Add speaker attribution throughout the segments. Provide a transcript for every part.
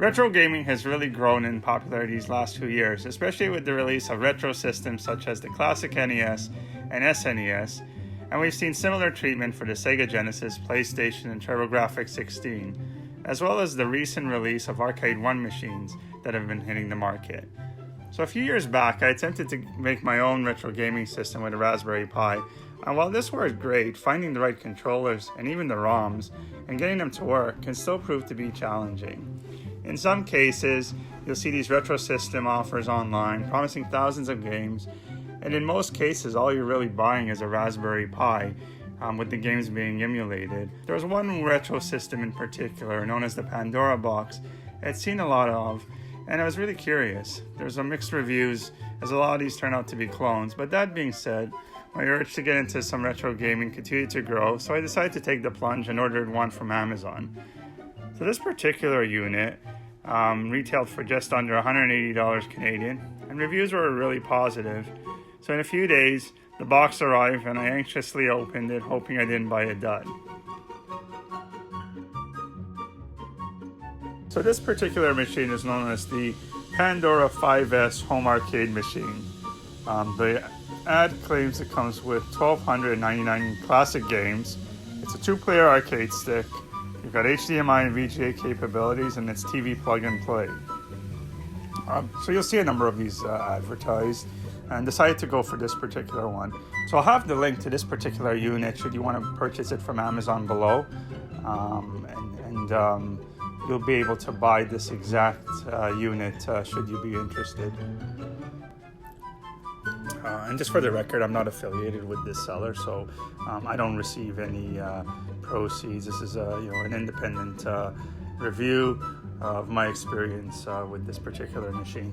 Speaker 1: Retro gaming has really grown in popularity these last few years, especially with the release of retro systems such as the classic NES and SNES, and we've seen similar treatment for the Sega Genesis, PlayStation, and TurboGrafx-16, as well as the recent release of Arcade One machines that have been hitting the market. So a few years back, I attempted to make my own retro gaming system with a Raspberry Pi, and while this worked great, finding the right controllers and even the ROMs and getting them to work can still prove to be challenging. In some cases, you'll see these retro system offers online promising thousands of games, and in most cases all you're really buying is a Raspberry Pi with the games being emulated. There was one retro system in particular known as the Pandora box I'd seen a lot of, and I was really curious. There's some mixed reviews as a lot of these turn out to be clones, but that being said, my urge to get into some retro gaming continued to grow, so I decided to take the plunge and ordered one from Amazon. So this particular unit retailed for just under $180 Canadian, and reviews were really positive. So in a few days, the box arrived and I anxiously opened it, hoping I didn't buy a dud. So this particular machine is known as the Pandora 5S home arcade machine. The ad claims it comes with 1,299 classic games. It's a 2-player arcade stick. You've got HDMI and VGA capabilities, and it's TV plug and play. So you'll see a number of these advertised, and decided to go for this particular one. So I'll have the link to this particular unit should you want to purchase it from Amazon below, and you'll be able to buy this exact unit should you be interested. And just for the record, I'm not affiliated with this seller, so I don't receive any proceeds. This is an independent review of my experience with this particular machine.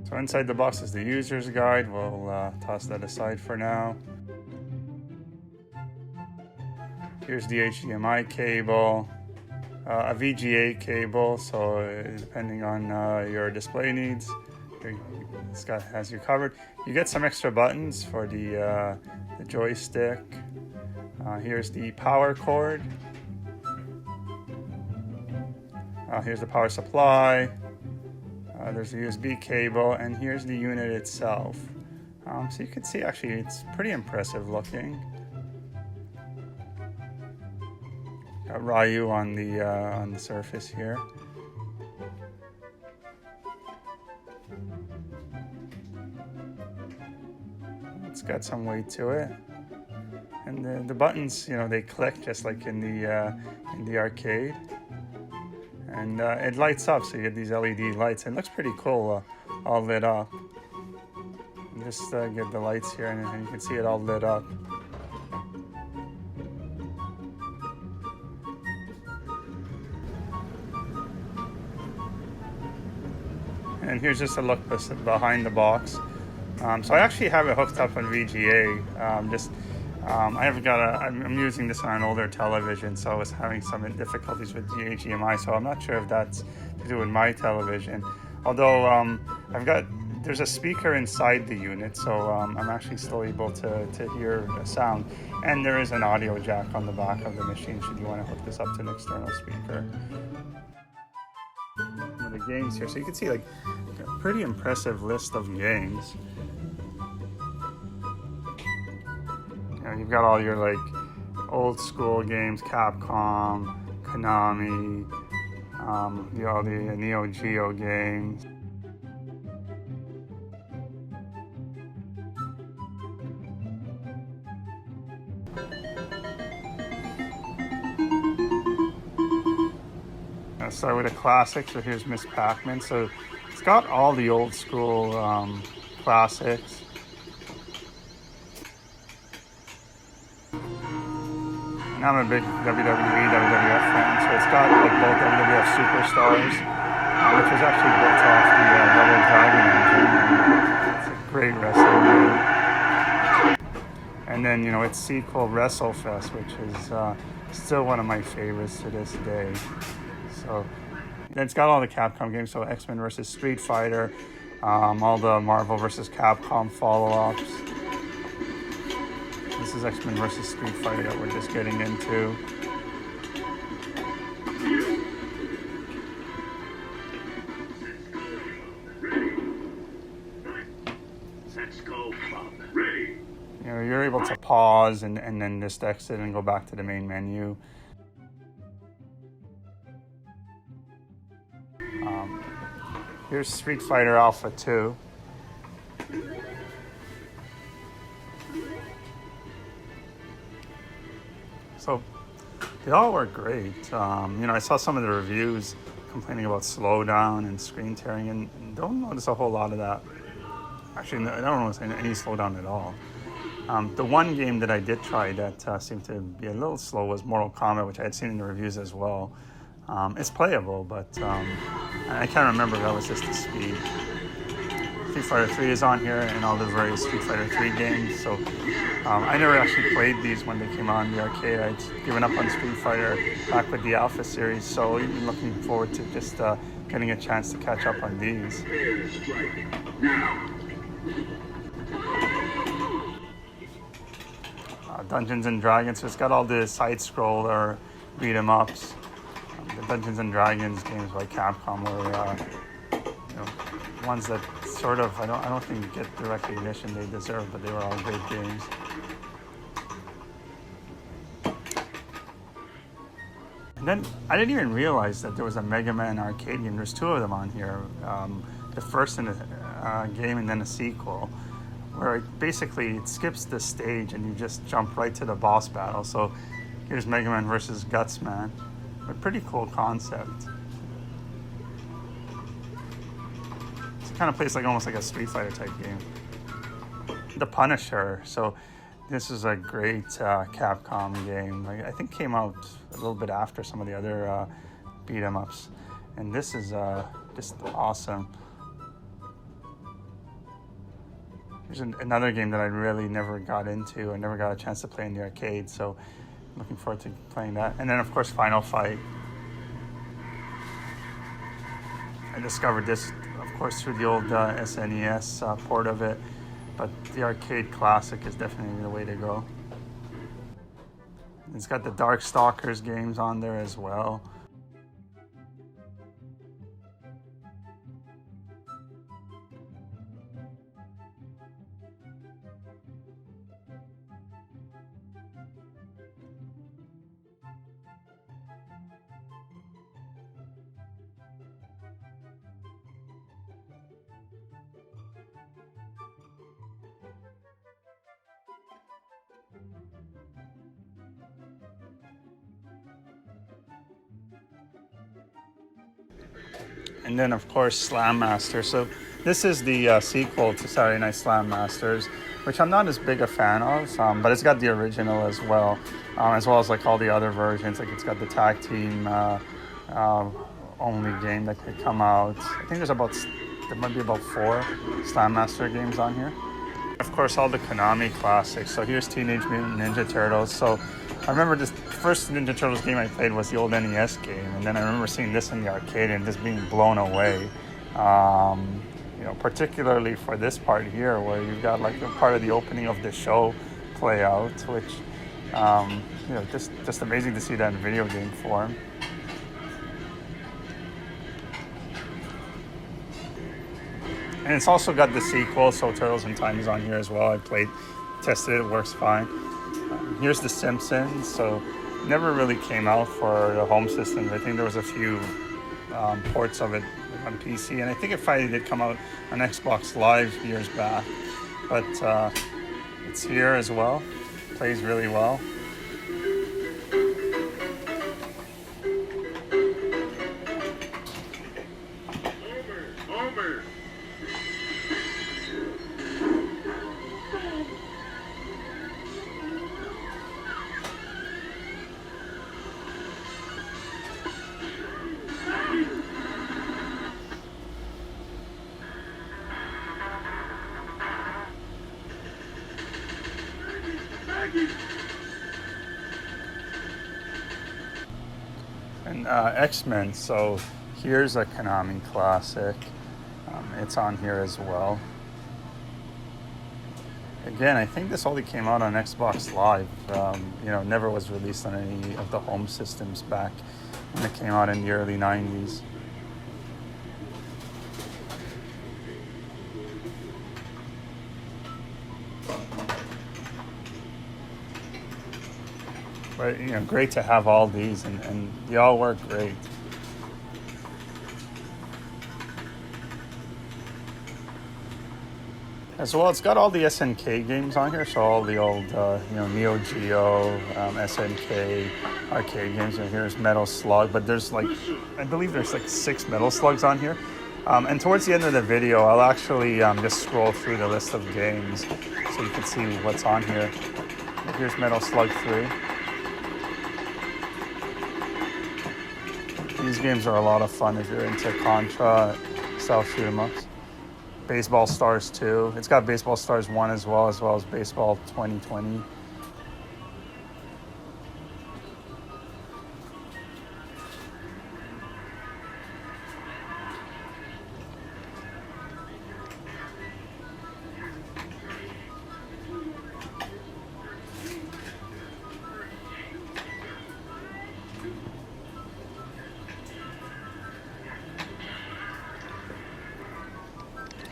Speaker 1: So inside the box is the user's guide. We'll toss that aside for now. Here's the HDMI cable, a VGA cable, so depending on your display needs, this guy has you covered. You get some extra buttons for the joystick. Here's the power cord. Here's the power supply. There's the USB cable, and here's the unit itself. So you can see actually it's pretty impressive looking. Got Ryu on the surface here. It's got some weight to it, and the buttons, they click just like in the arcade, and it lights up. So you get these LED lights. It looks pretty cool, all lit up. Just get the lights here, and you can see it all lit up. And here's just a look behind the box. So I actually have it hooked up on VGA. I'm using this on an older television, so I was having some difficulties with the HDMI. So I'm not sure if that's to do with my television. Although there's a speaker inside the unit, so I'm actually still able to hear a sound. And there is an audio jack on the back of the machine should you want to hook this up to an external speaker. The games here, so you can see like a pretty impressive list of games. You've got all your like old school games, Capcom, Konami, all the Neo Geo games. I'll start with a classic. So here's Miss Pac-Man. So it's got all the old school classics. And I'm a big WWE, WWF fan, so it's got like both WWF superstars, which was actually built off the Double Dragon engine. It's a great wrestling game. And then, its sequel, WrestleFest, which is still one of my favorites to this day. So it's got all the Capcom games, so X-Men vs. Street Fighter, all the Marvel vs. Capcom follow-ups. This is X-Men versus Street Fighter that we're just getting into. You know, you're able to pause and then just exit and go back to the main menu. Here's Street Fighter Alpha 2. So they all work great. You know, I saw some of the reviews complaining about slowdown and screen tearing, and don't notice a whole lot of that. Actually, I don't notice any slowdown at all. The one game that I did try that seemed to be a little slow was Mortal Kombat, which I had seen in the reviews as well. It's playable, but I can't remember if that was just the speed. Street Fighter 3 is on here, and all the various Street Fighter 3 games. So I never actually played these when they came out in the arcade. I'd given up on Street Fighter back with the Alpha series, so I'm looking forward to just getting a chance to catch up on these. Dungeons and Dragons, so it's got all the side-scroller beat-em-ups. The Dungeons and Dragons games by Capcom were, you know, ones that sort of I don't think get the recognition they deserve, but they were all great games. And then I didn't even realize that there was a Mega Man arcade game. There's two of them on here. The first in a game and then a sequel, where it skips the stage and you just jump right to the boss battle. So here's Mega Man versus Gutsman. A pretty cool concept. It kind of plays almost like a Street Fighter type game. The Punisher. So this is a great Capcom game. I think came out a little bit after some of the other beat 'em ups, and this is just awesome. There's another game that I really never got into. I never got a chance to play in the arcade, so I'm looking forward to playing that. And then, of course, Final Fight. I discovered this, of course, through the old SNES port of it, but the arcade classic is definitely the way to go. It's got the Darkstalkers games on there as well. And then, of course, Slam Master. So this is the sequel to Saturday Night Slam Masters, which I'm not as big a fan of, but it's got the original as well as all the other versions. It's got the tag team only game that could come out. I think there might be about 4 Slam Master games on here. Of course, all the Konami classics. So here's Teenage Mutant Ninja Turtles. So I remember the first Ninja Turtles game I played was the old NES game, and then I remember seeing this in the arcade and just being blown away. You know, particularly for this part here, where you've got a part of the opening of the show play out, which you know, just amazing to see that in video game form. And it's also got the sequel, so Turtles in Time is on here as well. I tested it, works fine. Here's The Simpsons, so never really came out for the home systems. I think there was a few ports of it on PC, and I think it finally did come out on Xbox Live years back. But it's here as well, plays really well. Homer. And X-Men, so here's a Konami classic. It's on here as well. Again, I think this only came out on Xbox Live. Never was released on any of the home systems back when it came out in the early 90s. But, great to have all these, and they all work great. As well, it's got all the SNK games on here, so all the old, Neo Geo, SNK arcade games. And here's Metal Slug, but there's I believe there's 6 Metal Slugs on here. And towards the end of the video, I'll actually just scroll through the list of games so you can see what's on here. Here's Metal Slug 3. These games are a lot of fun if you're into Contra, style shoot 'em ups. Baseball Stars 2. It's got Baseball Stars 1 as well as Baseball 2020.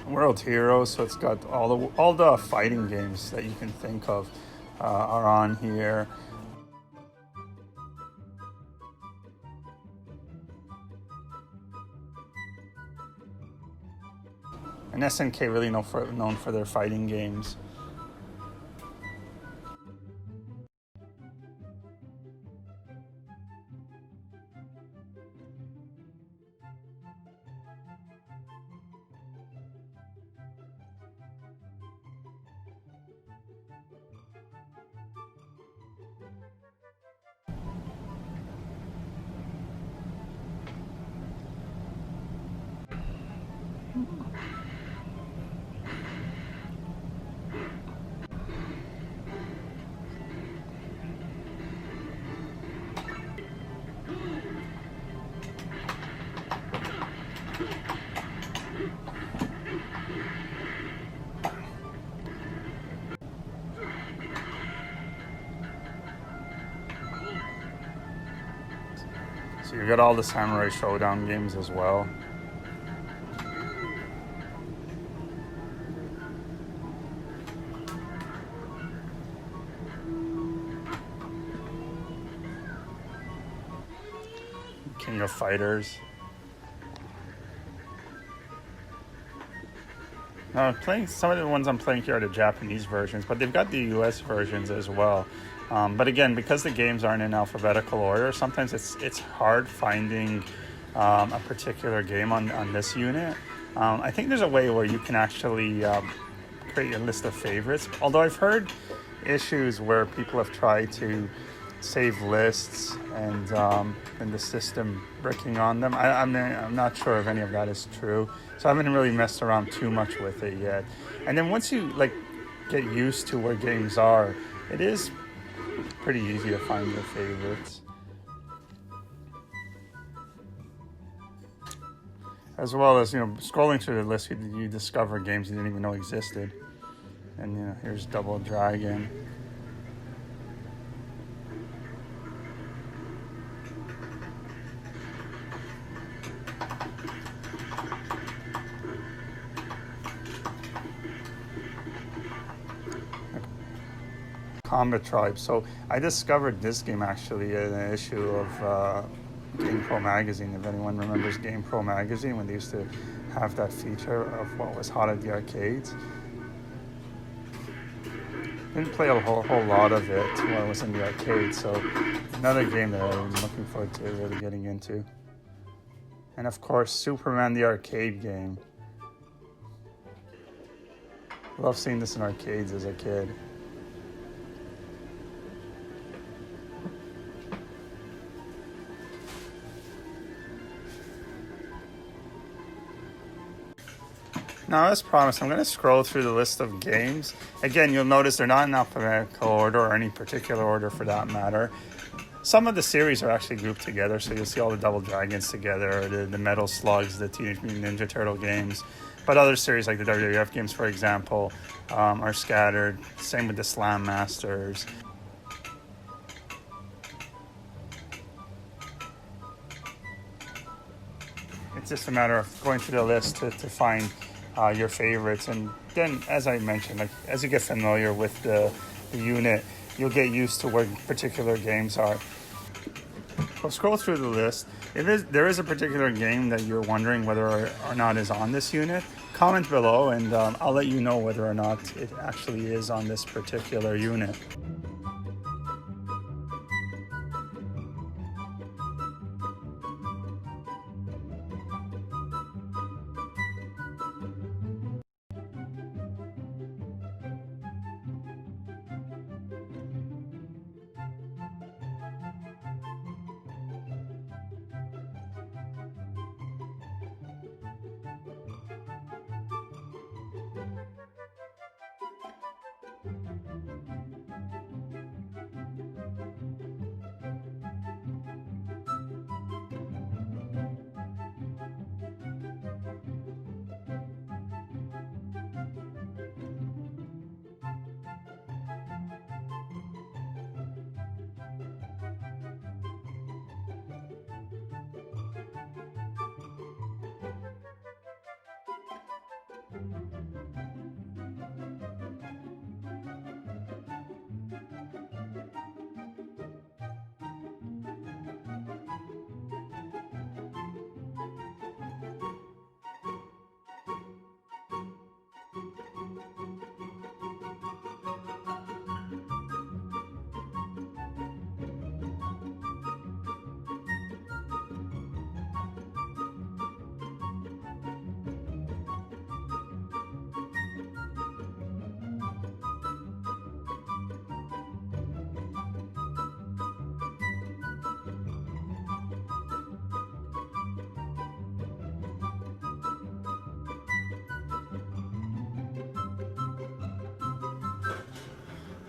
Speaker 1: World Heroes, so it's got all the fighting games that you can think of are on here. And SNK really known for their fighting games. So you got all the Samurai Shodown games as well. King of Fighters. Now, some of the ones I'm playing here are the Japanese versions, but they've got the US versions as well. But again, because the games aren't in alphabetical order, sometimes it's hard finding a particular game on this unit. I think there's a way where you can actually create a list of favorites, although I've heard issues where people have tried to save lists and the system bricking on them. I'm not sure if any of that is true, so I haven't really messed around too much with it yet. And then once you get used to where games are, it is pretty easy to find your favorites. As well as, scrolling through the list, you discover games you didn't even know existed. And, here's Double Dragon. Combat Tribe. So I discovered this game actually in an issue of Game Pro Magazine. If anyone remembers Game Pro Magazine, when they used to have that feature of what was hot at the arcades. Didn't play a whole lot of it when I was in the arcade, so another game that I'm looking forward to really getting into. And of course, Superman the arcade game. Love seeing this in arcades as a kid. Now, as promised, I'm going to scroll through the list of games. Again, you'll notice they're not in alphabetical order or any particular order for that matter. Some of the series are actually grouped together, so you'll see all the Double Dragons together, the Metal Slugs, the Teenage Mutant Ninja Turtle games. But other series like the WWF games, for example, are scattered. Same with the Slam Masters. It's just a matter of going through the list to find your favorites. And then, as I mentioned, like as you get familiar with the unit, you'll get used to where particular games are. We'll scroll through the list. If there is a particular game that you're wondering whether or not is on this unit, comment below and I'll let you know whether or not it actually is on this particular unit.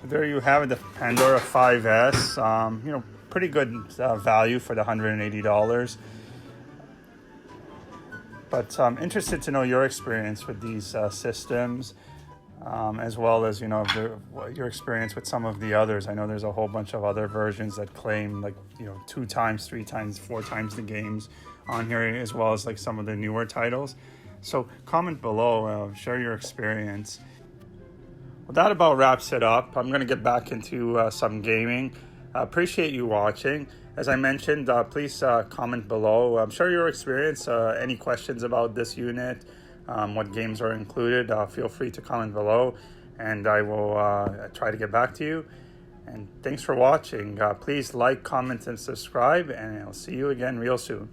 Speaker 1: There you have it, the Pandora 5S. Pretty good value for the $180. But I'm interested to know your experience with these systems, as well as your experience with some of the others. I know there's a whole bunch of other versions that claim 2 times, 3 times, 4 times the games on here, as well as like some of the newer titles. So comment below, share your experience. Well, that about wraps it up. I'm going to get back into some gaming. Appreciate you watching. As I mentioned, please comment below. Share your experience. Any questions about this unit, what games are included, feel free to comment below, and I will try to get back to you. And thanks for watching. Please like, comment, and subscribe, and I'll see you again real soon.